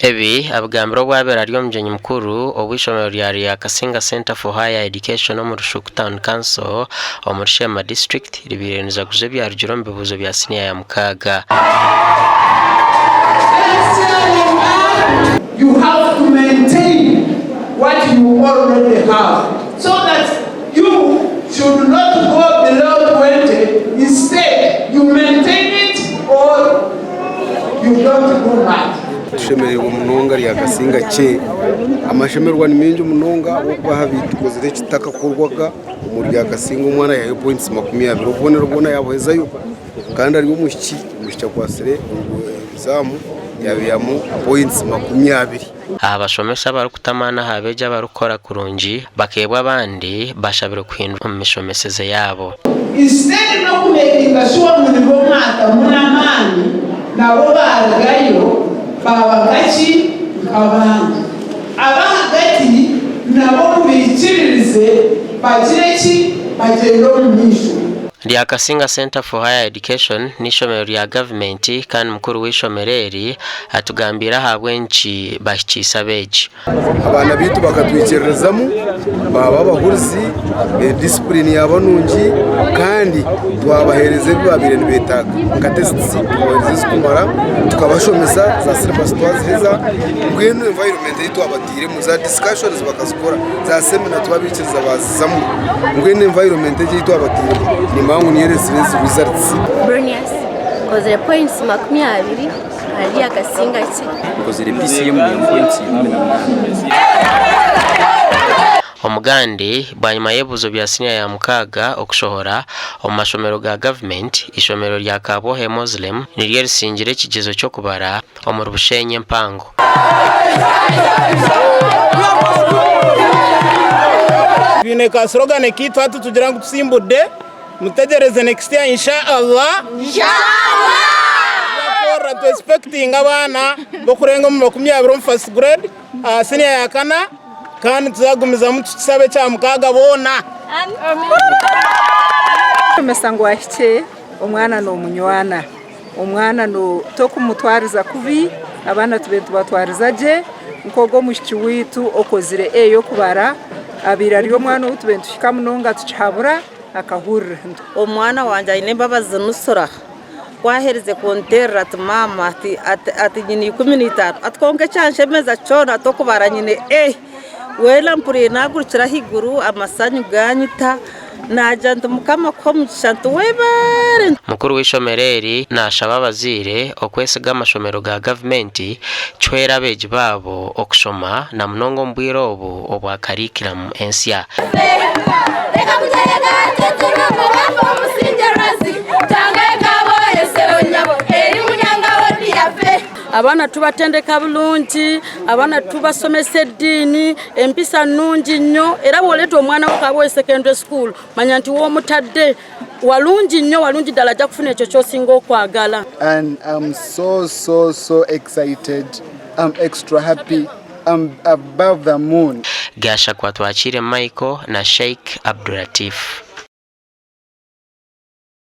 Ebi abagambiro bwabera ryo mjenyi mukuru obwishomero rya Ryakasinga Center for Higher Education mu Rushuku Town Council omuri Sheema District ribireniza kuze bya rujirombe buzo bya senior ya mukaga. You have to maintain what you already have so that you should not go below 20. Instead, you maintain it or you don't go back. Shemerewe munonga Ryakasinga CHE amashemerwa ni menje munonga wo habitukozere kitaka kurwaga mu Ryakasinga umwana ya points 20 ubonera yabohezayo kandi ari umushiki kwasire exam yabiyamu points 20. Abashomesha barukutamana habeja barukora kurungi bakebwa abandi bashabira kwindwa mu mishomeseze yabo. Instead no kumekinga sure muri bomata munamani nabo baragayo babagachi kabandi abahagati nabo biciririze bagireki bagendo mumisho. Ryakasinga Center for Higher Education n'ishomero rya government kandi mukuru w'ishomereri atugambira habwenci bakicisa beji abana bitu bakatwicererezamo baba bahurizi discipline yabanungi kandi twabahereze babire nibetaga ngatesti twabahereze kumara tukabashomeza za syllabus twaziza ngwino environment yitu abatire mu za discussions bakazikora za seminar twabikiriza bazizamo ngwino environment yitu abatire mangu ni residence results. Brunias kozere points 20 ali Agacencwire kozere PCM mu points 18. Omugandi banyuma yebuzo bya senior ya mukaga okushohora omashomero ga government ishomero rya Kabohe Muslim niryo risingire kigezo cyo kubara omuri Bushenye mpango. Bine ka slogan kitu hatu tugira ngo tusimbude mutegereze next year inshallah. Yakora to expecting abana bo kurenga mu 20 mu first grade senior ya kana kandi tuzagumiza mu kisabe cya mukaga bona. Mesango CHE omwana no munywana omwana no tokumutwariza kubi abana tubentu batwariza je nkogo mushiki witu okozire eyo kubara abira ryo mwana utubentu shikamunonga tuchabura akahurira omwana wanje ine babaza nusura kwahereze kontera mama ati nyini 15 atkonke chanshe meza chona tokubara nyine wela mpuri nagurukira higuru amasanyu ganyita najanta mukama ko mushantu webare. Mukuru w'ishomereri nashaba abazire okwesiga amashomero ga government chwera beji babo okushoma na mnongo mbwiro obwa curriculum ensya. Abana tubatendeka bulungi abana tubasomesa edini empisa nungi nnyo era boleto omwana wo Kabohe secondary school manya nti wo mutadde walungi nnyo walungi dala ja kufuna ekyo kyosinga okwagala. And I'm so excited. I'm extra happy. I'm above the moon. Gasha kwa tuachire Michael na Sheikh Abdulatif.